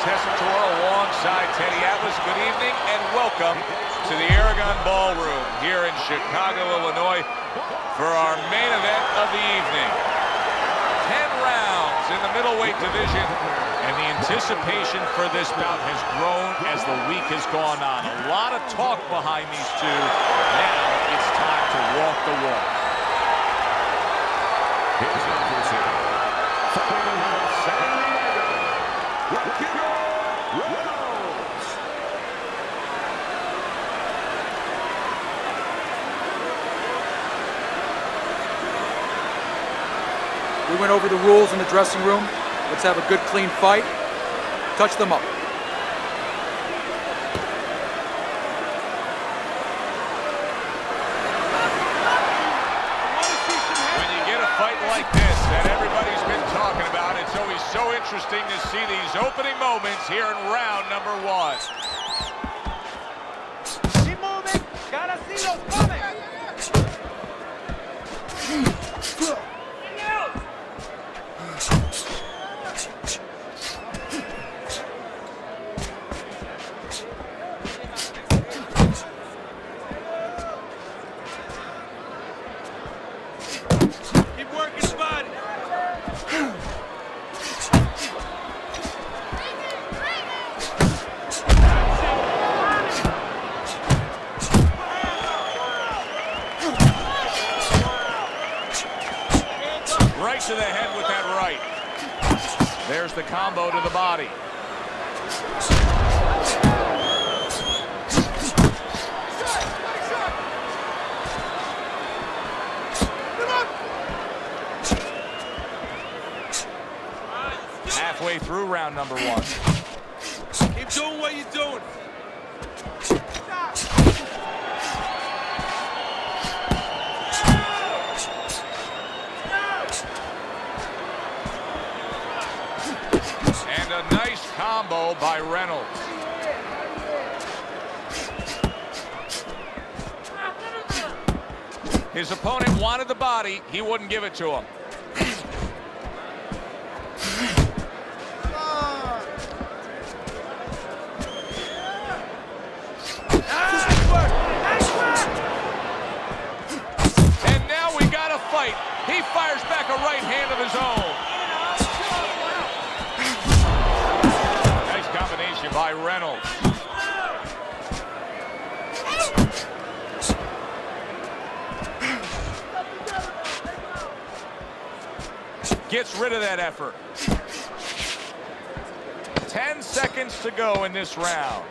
Tessitore alongside Teddy Atlas. Good evening and welcome to the Aragon Ballroom here in Chicago, Illinois for our main event of the evening. 10 rounds in the middleweight division, and the anticipation for this bout has grown as the week has gone on. A lot of talk behind these two. Now it's time to walk the walk. Here's the adversary. Fighting out of San Diego, Reynolds. We went over the rules in the dressing room. Let's have a good, clean fight. Touch them up. When you get a fight like this that everybody's been talking about, it's always so interesting to see these opening moments here in round number one. Keep moving. Gotta see those coming. Keep working the body. Right to the head with that right. There's the combo to the body. Halfway through round number one. Keep doing what you're doing. And a nice combo by Reynolds. His opponent wanted the body. He wouldn't give it to him. And now we got a fight. He fires back a right hand of his own. Nice combination by Reynolds. Gets rid of that effort. 10 seconds to go in this round.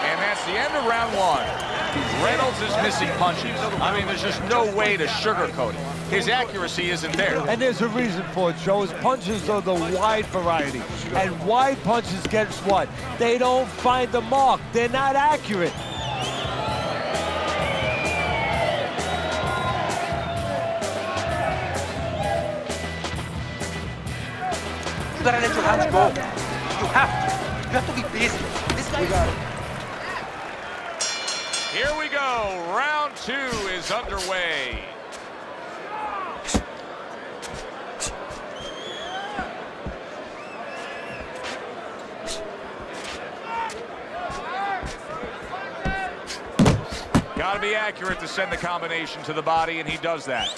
And that's the end of round one. Reynolds is missing punches. I mean, there's just no way to sugarcoat it. His accuracy isn't there. And there's a reason for it, Joe. His punches are the wide variety. And wide punches, guess what? They don't find the mark. They're not accurate. You gotta let your hands go. You have to. You have to be busy. This guy Here we go. Round two is underway. Got to be accurate to send the combination to the body, and he does that.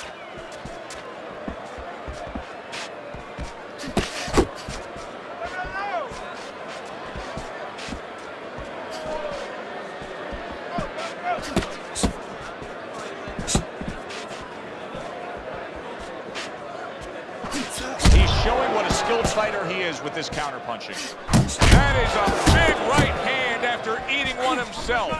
He's showing what a skilled fighter he is with this counterpunching. That is a big right hand after eating one himself.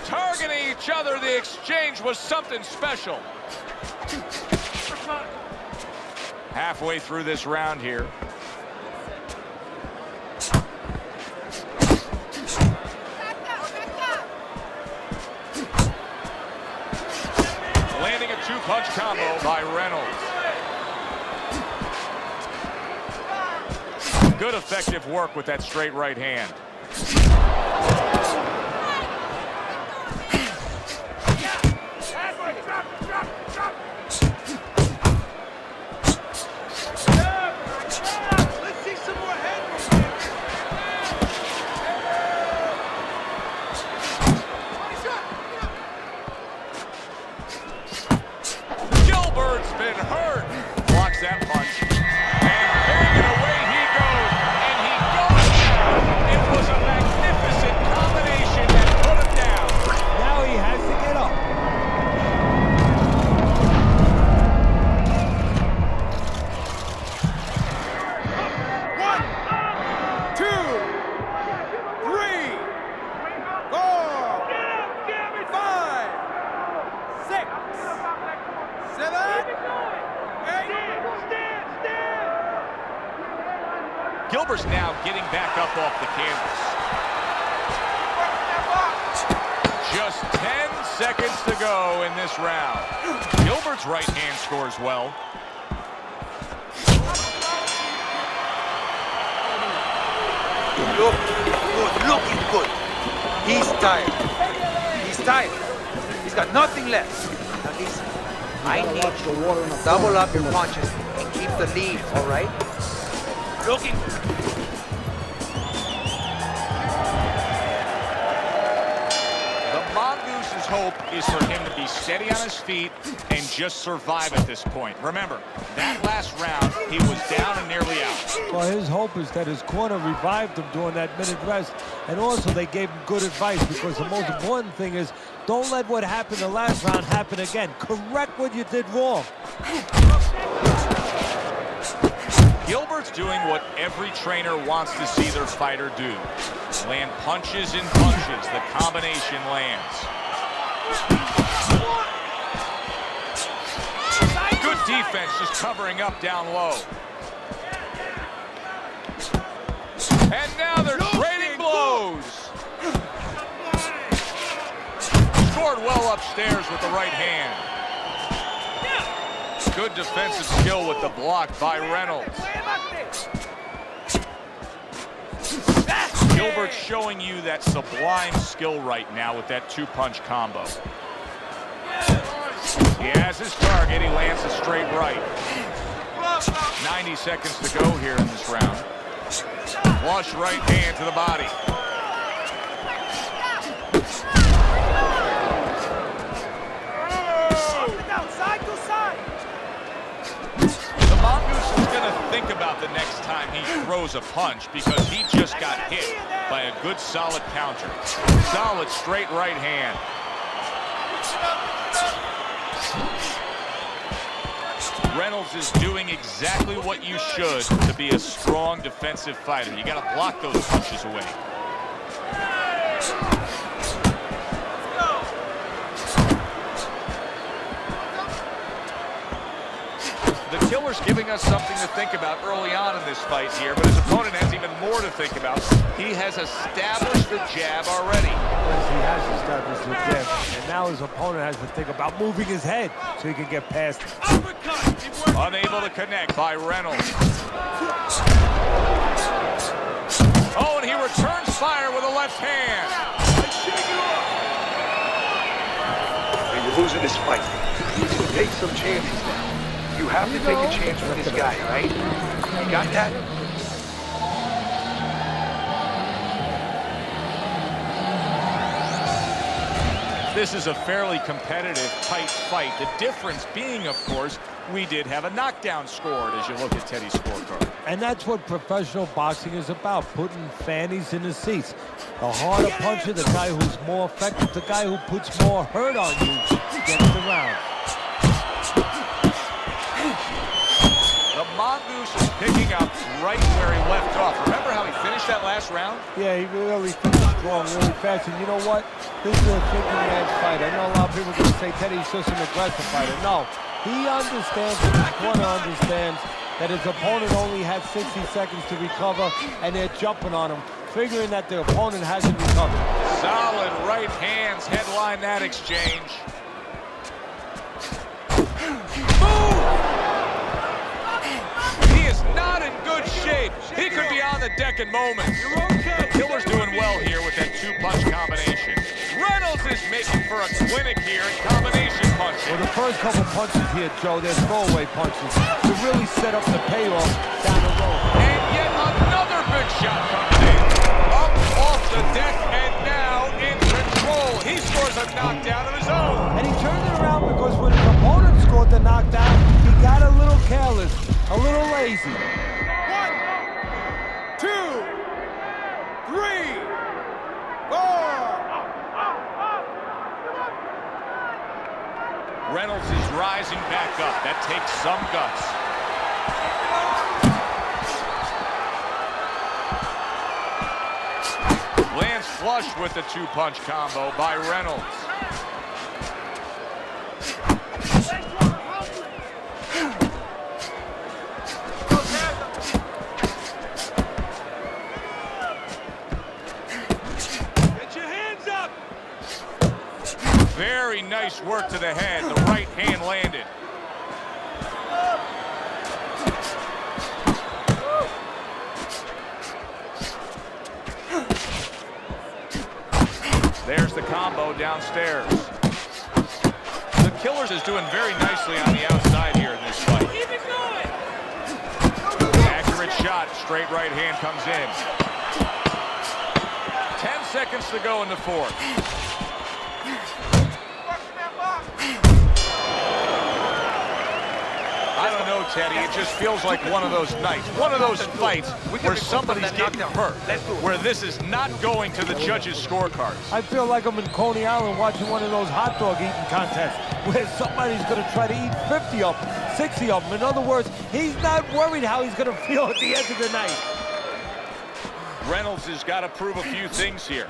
Targeting each other, the exchange was something special. Halfway through this round here. Landing a two-punch combo by Reynolds. Good effective work with that straight right hand. Let's see some more headroom. Gilbert's been hurt. Blocks that punch. And banging away he goes. And he goes down. It was a magnificent combination that put him down. Now he has to get up. One, two, three, four, five, six, seven, eight. Gilbert's now getting back up off the canvas. Just 10 seconds to go in this round. Gilbert's right hand scores well. Looking good. He's tired. He's tired. He's got nothing left. Now listen, I need you to double up your punches and keep the lead, all right? Looking. The Mongoose's hope is for him to be steady on his feet and just survive at this point. Remember, that last round, he was down and nearly out. Well, his hope is that his corner revived him during that minute rest, and also they gave him good advice, because the most important thing is don't let what happened the last round happen again. Correct what you did wrong. Gilbert's doing what every trainer wants to see their fighter do. Land punches and punches. The combination lands. Good defense, just covering up down low. And now they're trading blows. Scored well upstairs with the right hand. Good defensive skill with the block by Reynolds. Gilbert's showing you that sublime skill right now with that two-punch combo. He has his target. He lands a straight right. 90 seconds to go here in this round. Flush right hand to the body. The Mongoose is going to think about the next time he throws a punch, because he just got hit by a good solid counter. Solid straight right hand. Reynolds is doing exactly what you should to be a strong defensive fighter. You got to block those punches away. The killer's giving us something to think about early on in this fight here, but his opponent has even more to think about. He has established the jab already. Yes, he has established the jab, and now his opponent has to think about moving his head so he can get past it. Unable to connect by Reynolds. Oh, and he returns fire with a left hand. You're losing this fight. Take some chances now. You have to take a chance with this guy, right? You got that? This is a fairly competitive, tight fight. The difference being, of course, we did have a knockdown scored as you look at Teddy's scorecard. And that's what professional boxing is about, putting fannies in the seats. The harder puncher, the guy who's more effective, the guy who puts more hurt on you, gets the round. The Mongoose is picking up right where he left off. Remember how he finished that last round? Yeah, he really finished strong, really fast. And you know what? This is a thinking man's fight. I know a lot of people are going to say Teddy's just an aggressive fighter. No, he understands, and his corner understands, that his opponent only had 60 seconds to recover, and they're jumping on him, figuring that their opponent hasn't recovered. Solid right hands headline that exchange. He is not in good shape. shape. He could be on the deck in moments. The Killer's doing well here with that two-punch combination. Reynolds is making for a clinic here in combination punching. Well, the first couple punches here, Joe, they're throwaway punches to really set up the payoff down the road. And yet another big shot comes in. Up off the deck and now in control. He scores a knockdown of his own. And he turned it around because when his opponent scored the knockdown, he got a little careless, a little lazy. 1, 2, 3, 4. Reynolds is rising back up. That takes some guts. Lands flush with the two-punch combo by Reynolds. Get your hands up. Very nice work to the head. The right hand landed. There's the combo downstairs. The Killers is doing very nicely on the outside here in this fight. Keep it going. Accurate shot, straight right hand comes in. 10 seconds to go in the fourth. I don't know, Teddy. It just feels like one of those nights, one of those fights where somebody's getting hurt, where this is not going to the judges' scorecards. I feel like I'm in Coney Island watching one of those hot dog eating contests where somebody's going to try to eat 50 of them, 60 of them. In other words, he's not worried how he's going to feel at the end of the night. Reynolds has got to prove a few things here.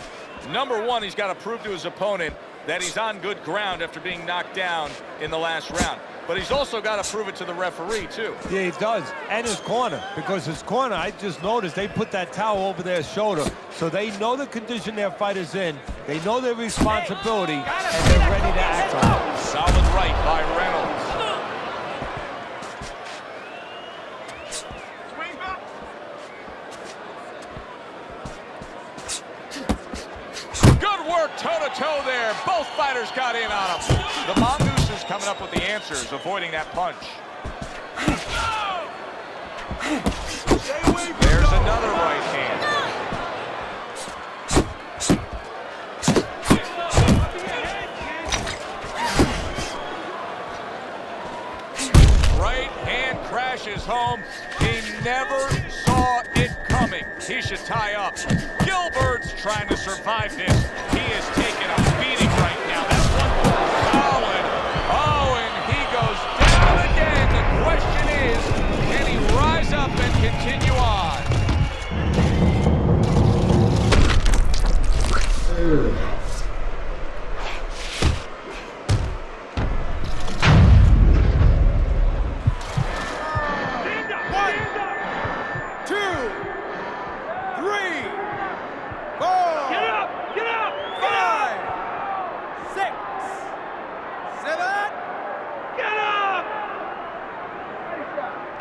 Number one, he's got to prove to his opponent that he's on good ground after being knocked down in the last round. But he's also got to prove it to the referee, too. Yeah, he does. And his corner. Because his corner, I just noticed, they put that towel over their shoulder. So they know the condition their fighter's in. They know their responsibility. And they're ready to act on it. Solid right by Reynolds. Good work toe-to-toe there. Both fighters got in on him. The Mongoose is coming up with the answers, avoiding that punch. There's another right hand. Right hand crashes home. He never saw it coming. He should tie up. Gilbert's trying to survive this. He is taking a beating right now. That's one solid. Oh, and he goes down again. The question is, can he rise up and continue on?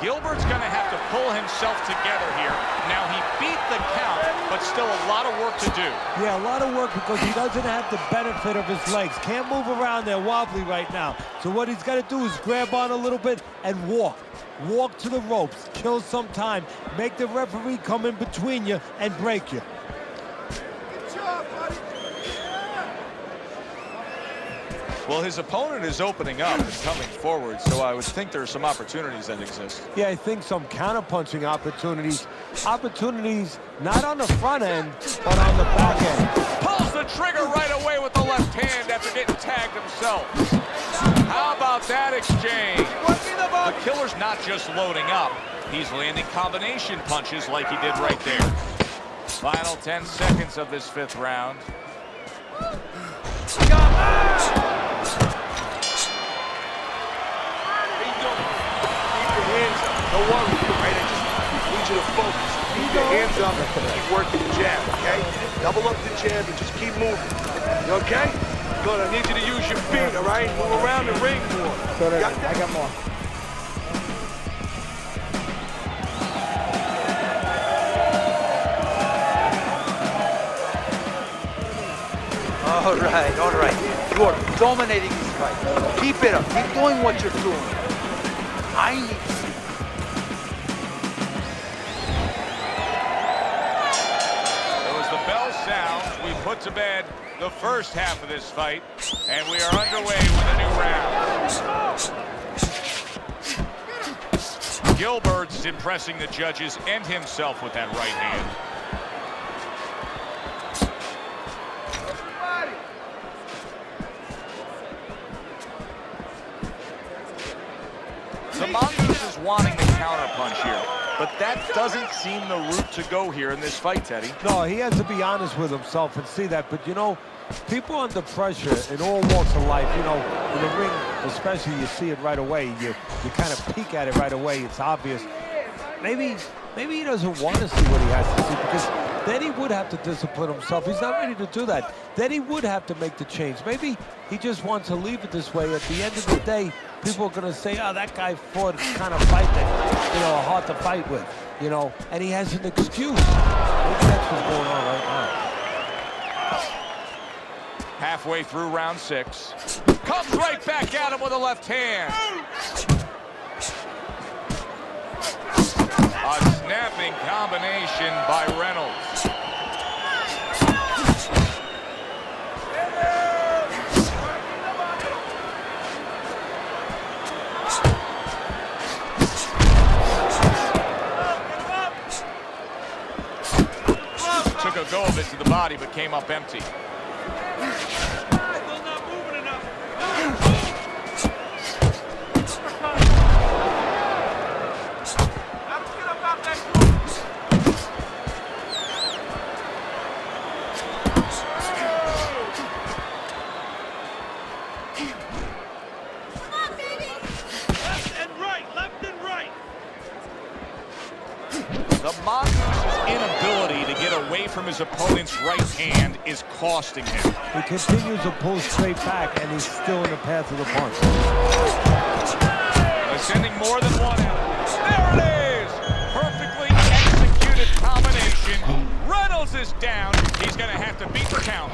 Gilbert's going to have to pull himself together here. Now, he beat the count, but still a lot of work to do. Yeah, a lot of work because he doesn't have the benefit of his legs. Can't move around. They're wobbly right now. So what he's got to do is grab on a little bit and walk. Walk to the ropes. Kill some time. Make the referee come in between you and break you. Well, his opponent is opening up and coming forward, so I would think there are some opportunities that exist. Yeah, I think some counter-punching opportunities. Opportunities not on the front end, but on the back end. Pulls the trigger right away with the left hand after getting tagged himself. How about that exchange? The Killer's not just loading up. He's landing combination punches like he did right there. Final 10 seconds of this fifth round. Don't worry, right? I just need you to focus. Keep your hands up and keep working the jab, okay? Double up the jab and just keep moving. You okay? Good, I need you to use your feet, all right? Move around the ring more. So I got more. All right, all right. You are dominating this fight. Keep it up. Keep doing what you're doing. I need... So as the bell sounds, we put to bed the first half of this fight, and we are underway with a new round. Gilbert's impressing the judges and himself with that right hand. The Mongoose is wanting the counterpunch here, but that doesn't seem the route to go here in this fight, Teddy. No, he has to be honest with himself and see that. But, you know, people under pressure in all walks of life, you know, in the ring especially, you see it right away. You kind of peek at it right away. It's obvious. Maybe he doesn't want to see what he has to see, because then he would have to discipline himself. He's not ready to do that. Then he would have to make the change. Maybe he just wants to leave it this way. At the end of the day, people are going to say, oh, that guy fought kind of fight that, you know, hard to fight with, you know, and he has an excuse. Maybe that's what's going on right now. Halfway through round 6. Comes right back at him with a left hand. A snapping combination by Reynolds. Took a go of it to the body, but came up empty. Still not moving enough. The Mongoose's inability to get away from his opponent's right hand is costing him. He continues to pull straight back, and he's still in the path of the punch. Sending more than one out. There it is! Perfectly executed combination. Reynolds is down. He's going to have to beat the count.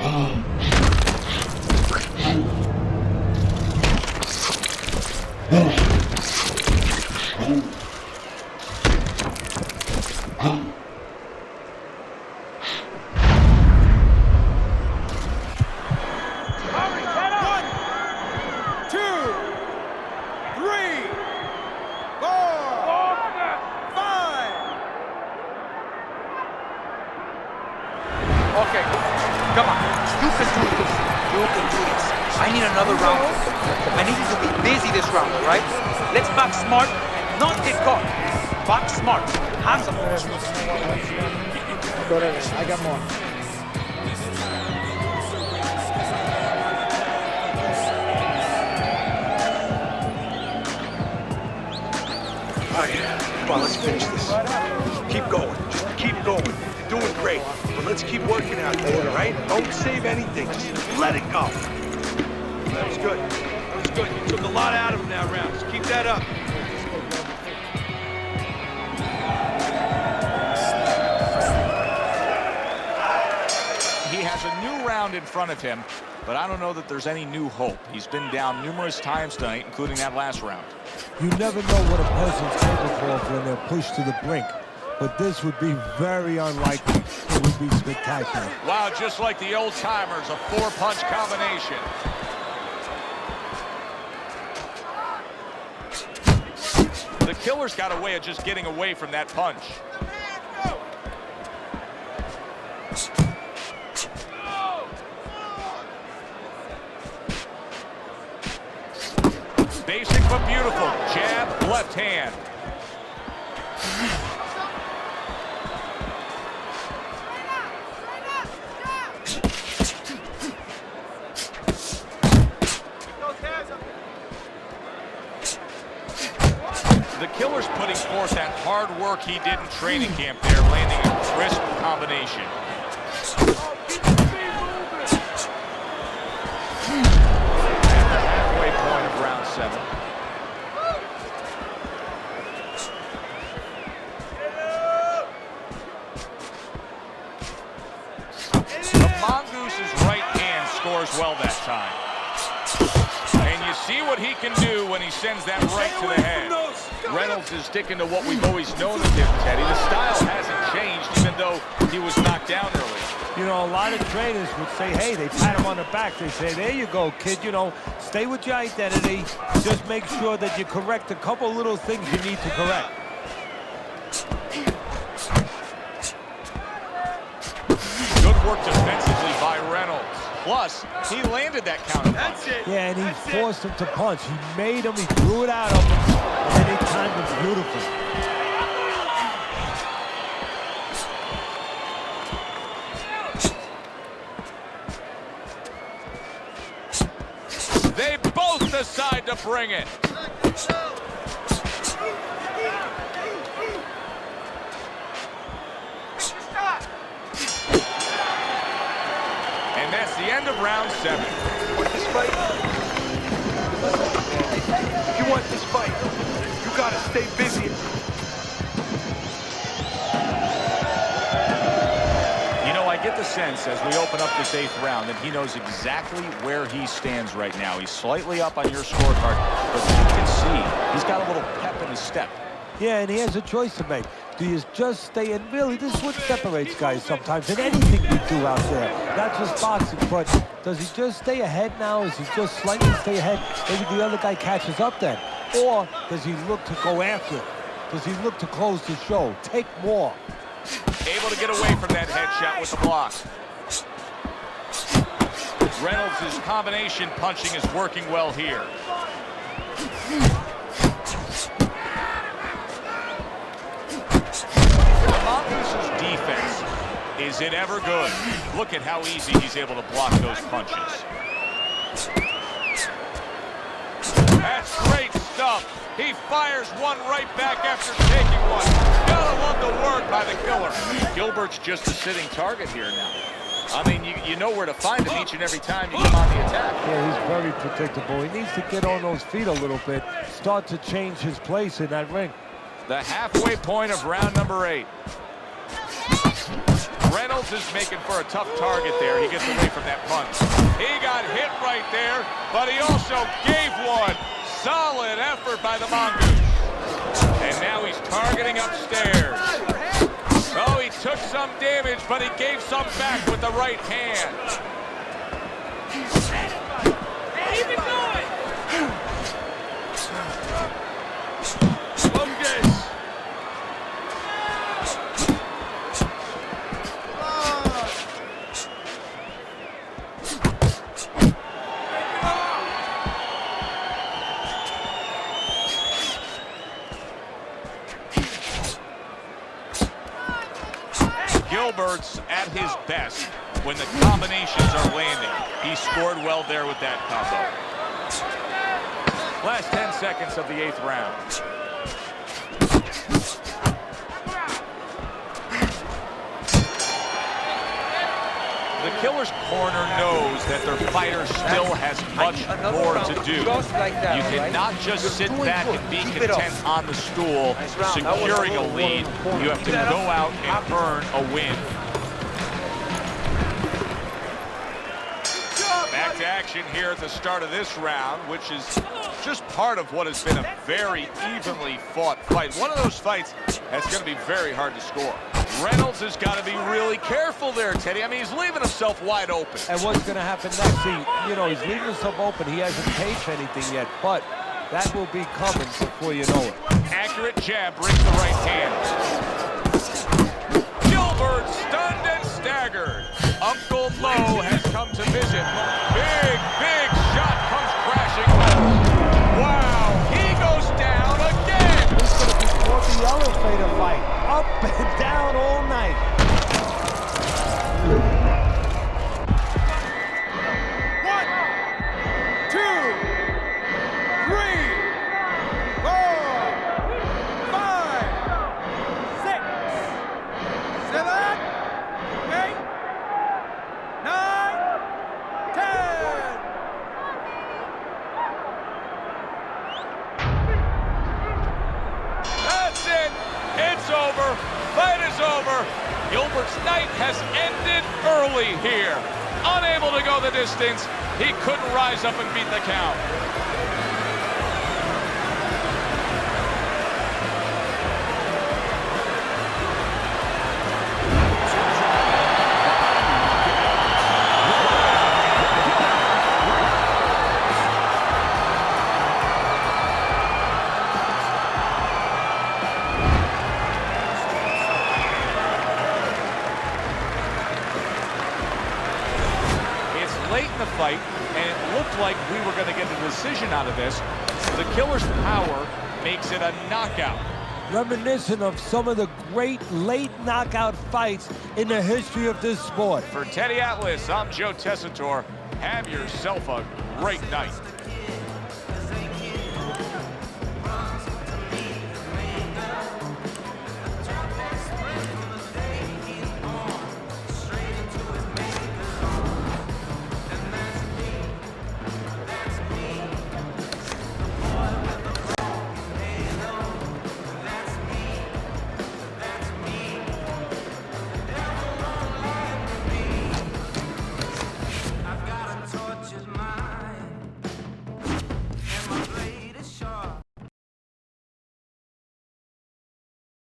Okay, come on. You can do this. You can do this. I need another round. I need you to be busy this round, all right? Let's box smart, not get caught. Box smart. Have some. I got more. All right, come on, let's finish this. Keep going. Just keep going. You're doing great. But let's keep working out there, all right? Don't save anything. Just let it go. That was good. That was good. You took a lot out of him that round. Just keep that up. He has a new round in front of him, but I don't know that there's any new hope. He's been down numerous times tonight, including that last round. You never know what a person's capable of when they're pushed to the brink. But this would be very unlikely. It would be spectacular. Wow, just like the old timers, a 4-punch combination. The killer's got a way of just getting away from that punch. Basic but beautiful. Jab, left hand. The killer's putting forth that hard work he did in training camp there, landing a crisp combination. At the halfway point of round 7. The Mongoose's right hand scored scores well that time. And you see what he can do when he sends that right to the head. Reynolds is sticking to what we've always known of him, Teddy. The style hasn't changed, even though he was knocked down early. You know, a lot of trainers would say, hey, they pat him on the back. They say, there you go, kid. You know, stay with your identity. Just make sure that you correct a couple little things you need to correct. Good work defensively by Reynolds. Plus, he landed that counter punch. That's it. Yeah, and he forced him to punch. He made him, he threw it out of him, and then he timed him beautifully. They both decide to bring it. And that's the end of round 7. Want this fight? If you want this fight, you gotta stay busy. You know, I get the sense as we open up this 8th round that he knows exactly where he stands right now. He's slightly up on your scorecard, but you can see he's got a little pep in his step. Yeah, and he has a choice to make. Do you just stay in? Really, this is what separates guys sometimes in anything we do out there. Not just boxing, but does he just stay ahead now? Is he just slightly stay ahead? Maybe the other guy catches up then. Or does he look to go after it? Does he look to close the show? Take more. Able to get away from that headshot with the block. Reynolds' combination punching is working well here. Mongooses' defense, is it ever good? Look at how easy he's able to block those punches. That's great stuff. He fires one right back after taking one. Gotta love the work by the killer. Gilbert's just a sitting target here now. I mean, you know where to find him each and every time you come on the attack. Yeah, he's very predictable. He needs to get on those feet a little bit, start to change his place in that ring. The halfway point of round number 8. Reynolds is making for a tough target there. He gets away from that punch. He got hit right there, but he also gave one. Solid effort by the Mongoose. And now he's targeting upstairs. Oh, he took some damage, but he gave some back with the right hand. Keep it going. Focus. Gilbert's at his best when the combinations are landing. He scored well there with that combo. Last 10 seconds of the 8th round. The killer's corner knows that their fighter still has much more to do. You cannot just sit back and be content on the stool, securing a lead. You have to go out and earn a win. Back to action here at the start of this round, which is just part of what has been a very evenly fought fight. One of those fights that's going to be very hard to score. Reynolds has got to be really careful there, Teddy. I mean, he's leaving himself wide open. And what's going to happen next? He's leaving himself open. He hasn't taped anything yet, but that will be coming before you know it. Accurate jab brings the right hand. Gilbert stunned and staggered. Uncle Mo has come to visit. Big shot comes crashing home. Wow, he goes down again. This is going to be more the elevator fight. Up and down all night. 1, 2, 3, 4, 5, 6, 7, 8, 9, 10. That's it. It's over. Fight is over. Gilbert's night has ended early here. unable to go the distance. He couldn't rise up and beat the count. Late in the fight, and it looked like we were going to get a decision out of this. The killer's power makes it a knockout. Reminiscent of some of the great late knockout fights in the history of this sport. For Teddy Atlas, I'm Joe Tessitore. Have yourself a great night.